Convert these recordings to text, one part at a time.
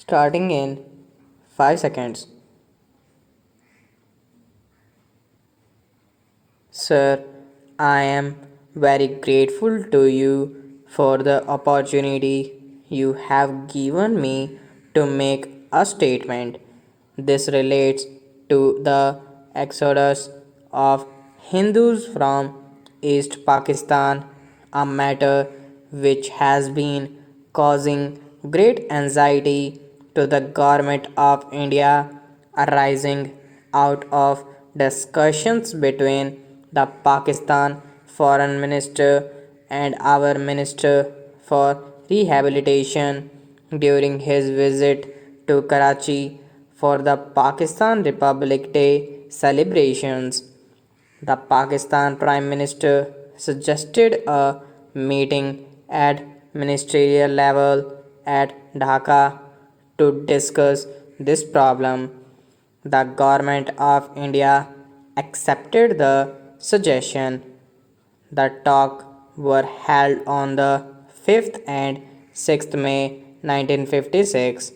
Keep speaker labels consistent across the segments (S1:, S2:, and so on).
S1: Starting in 5 seconds. Sir, I am very grateful to you for the opportunity you have given me to make a statement. This relates to the exodus of Hindus from East Pakistan, a matter which has been causing great anxiety to the government of India, arising out of discussions between the Pakistan Foreign Minister and our Minister for Rehabilitation during his visit to Karachi for the Pakistan Republic Day celebrations. The Pakistan Prime Minister suggested a meeting at ministerial level at Dhaka to discuss this problem. The Government of India accepted the suggestion. The talks were held on the 5th and 6th May 1956.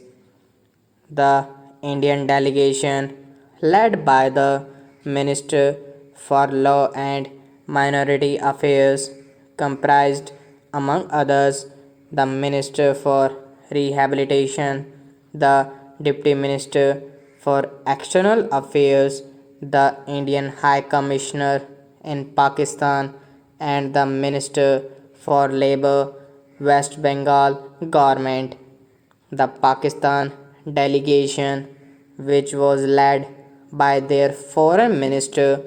S1: The Indian delegation, led by the Minister for Law and Minority Affairs, comprised, among others, the Minister for Rehabilitation, the Deputy Minister for External Affairs, the Indian High Commissioner in Pakistan, and the Minister for Labour, West Bengal Government. The Pakistan delegation, which was led by their foreign minister,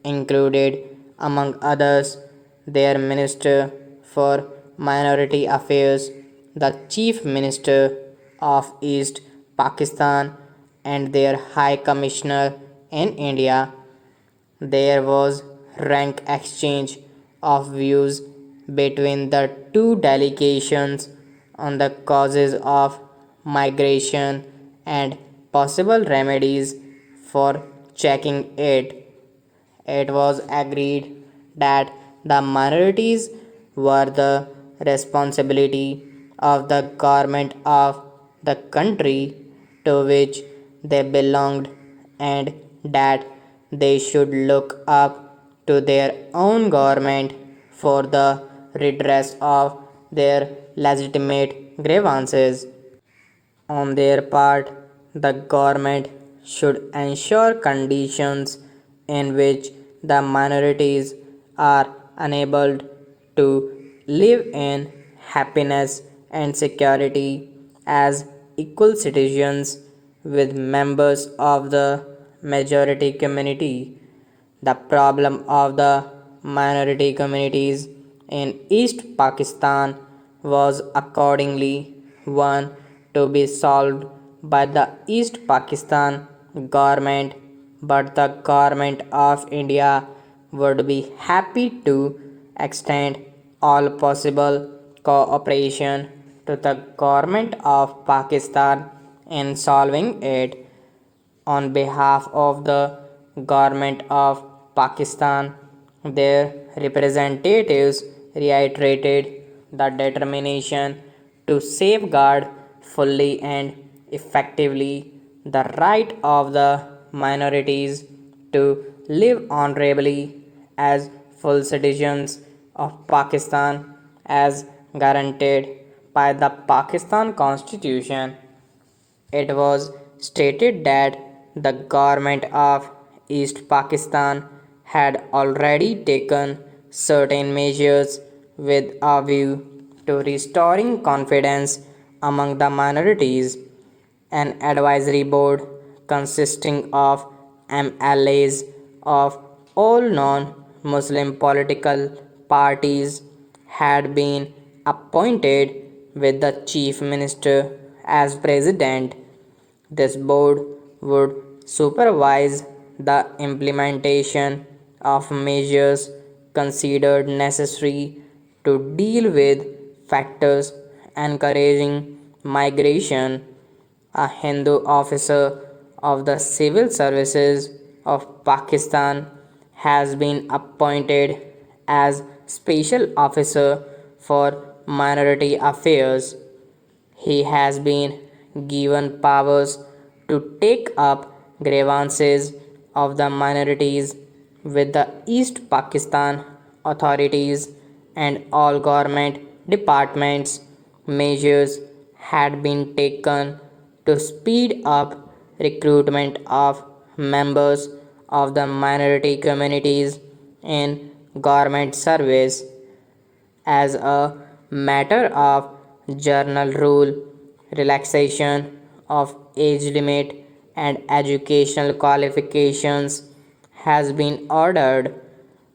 S1: included, among others, their minister for minority affairs, the chief minister of East Pakistan, and their high commissioner in India. There was rank exchange of views between the two delegations on the causes of migration and possible remedies for checking it. It was agreed that the minorities were the responsibility of the government of the country to which they belonged and that they should look up to their own government for the redress of their legitimate grievances. On their part, the government should ensure conditions in which the minorities are enabled to live in happiness and security as equal citizens with members of the majority community. The problem of the minority communities in East Pakistan was accordingly one to be solved by the East Pakistan government, but the government of India would be happy to extend all possible cooperation to the government of Pakistan in solving it. On behalf of the government of Pakistan, their representatives reiterated the determination to safeguard fully and effectively the right of the minorities to live honorably as full citizens of Pakistan as guaranteed by the Pakistan Constitution. It was stated that the government of East Pakistan had already taken certain measures with a view to restoring confidence among the minorities. An advisory board consisting of MLAs of all non Muslim political parties had been appointed with the chief minister as president. This board would supervise the implementation of measures considered necessary to deal with factors encouraging migration. A Hindu officer of the civil services of Pakistan has been appointed as special officer for minority affairs. He has been given powers to take up grievances of the minorities with the East Pakistan authorities and all government departments. Measures had been taken to speed up recruitment of members of the minority communities in government service. As a matter of general rule, relaxation of age limit and educational qualifications has been ordered.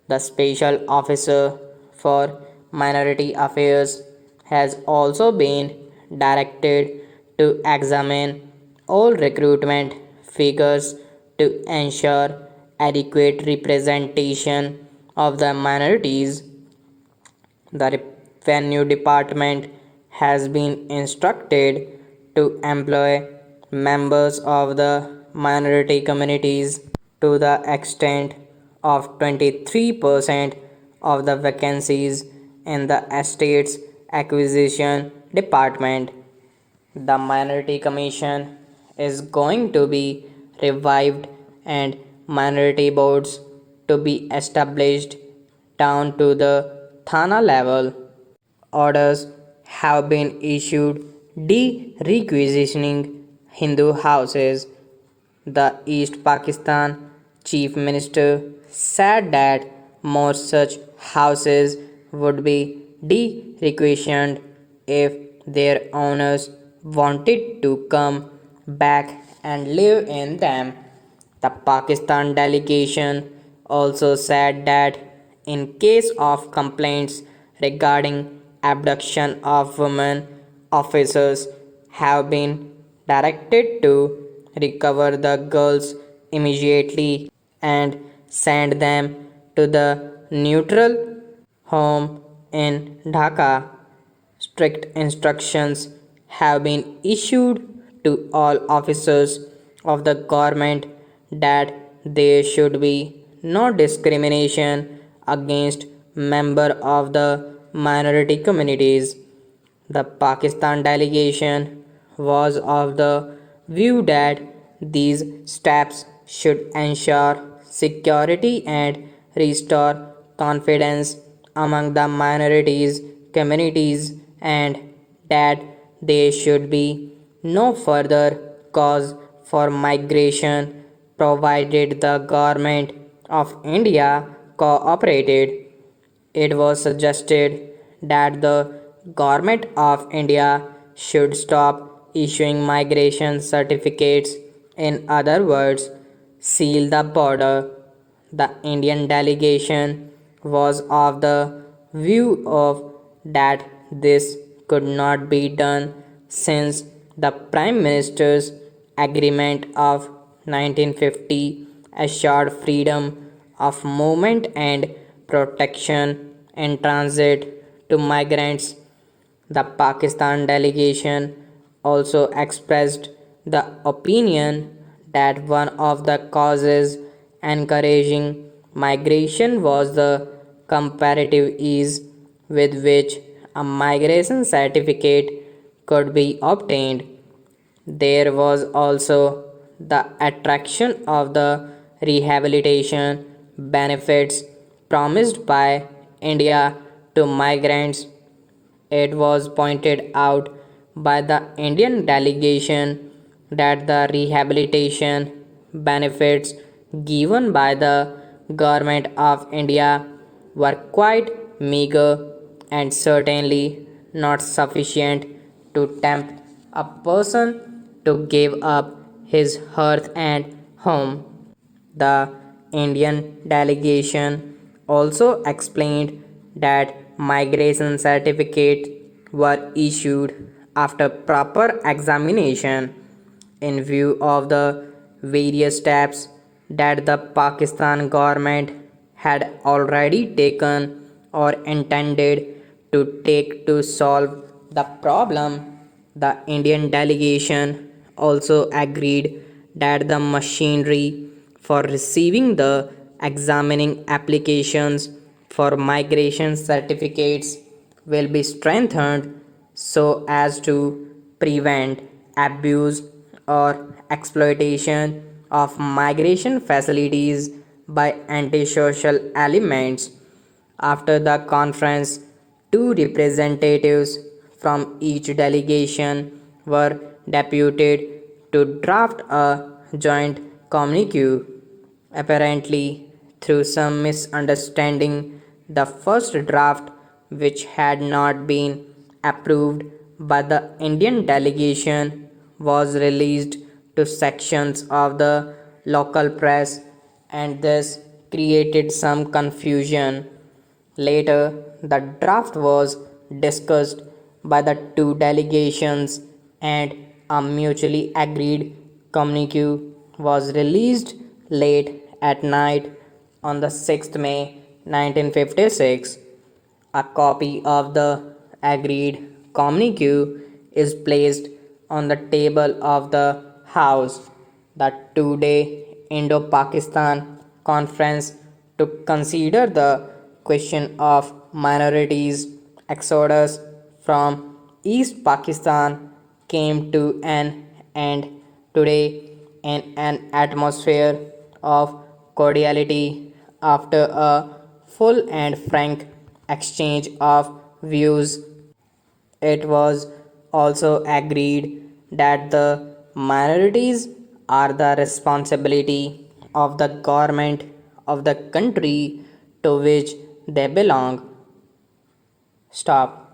S1: The Special Officer for Minority Affairs has also been directed to examine all recruitment figures to ensure adequate representation of the minorities. The Revenue Department has been instructed to employ members of the minority communities to the extent of 23% of the vacancies in the Estates Acquisition Department. The Minority Commission is going to be revived and minority boards to be established down to the Thana level. Orders have been issued de-requisitioning Hindu houses. The East Pakistan Chief Minister said that more such houses would be de-requisitioned if their owners wanted to come back and live in them. The Pakistan delegation also said that in case of complaints regarding abduction of women, officers have been directed to recover the girls immediately and send them to the neutral home in Dhaka. Strict instructions have been issued to all officers of the government that there should be no discrimination against members of the minority communities. The Pakistan delegation was of the view that these steps should ensure security and restore confidence among the minorities communities and that there should be no further cause for migration provided the government of India cooperated. It was suggested that the Government of India should stop issuing migration certificates, in other words, seal the border. The Indian delegation was of the view of that this could not be done since the Prime Minister's agreement of 1950 assured freedom of movement and protection in transit to migrants. The Pakistan delegation also expressed the opinion that one of the causes encouraging migration was the comparative ease with which a migration certificate could be obtained. There was also the attraction of the rehabilitation benefits promised by India to migrants. It was pointed out by the Indian delegation that the rehabilitation benefits given by the Government of India were quite meager and certainly not sufficient to tempt a person to give up his hearth and home. The Indian delegation also explained that migration certificates were issued after proper examination in view of the various steps that the Pakistan government had already taken or intended to take to solve the problem. The Indian delegation also agreed that the machinery for receiving the examining applications for migration certificates will be strengthened so as to prevent abuse or exploitation of migration facilities by antisocial elements. After the conference, two representatives from each delegation were deputed to draft a joint communique. Apparently, through some misunderstanding, the first draft, which had not been approved by the Indian delegation, was released to sections of the local press, and this created some confusion. Later, the draft was discussed by the two delegations and a mutually agreed communique was released late at night on the 6th May 1956. A copy of the agreed communique is placed on the table of the House. The two-day Indo-Pakistan Conference to consider the question of minorities exodus from East Pakistan came to an end today in an atmosphere of cordiality after a full and frank exchange of views. It was also agreed that the minorities are the responsibility of the government of the country to which they belong. Stop.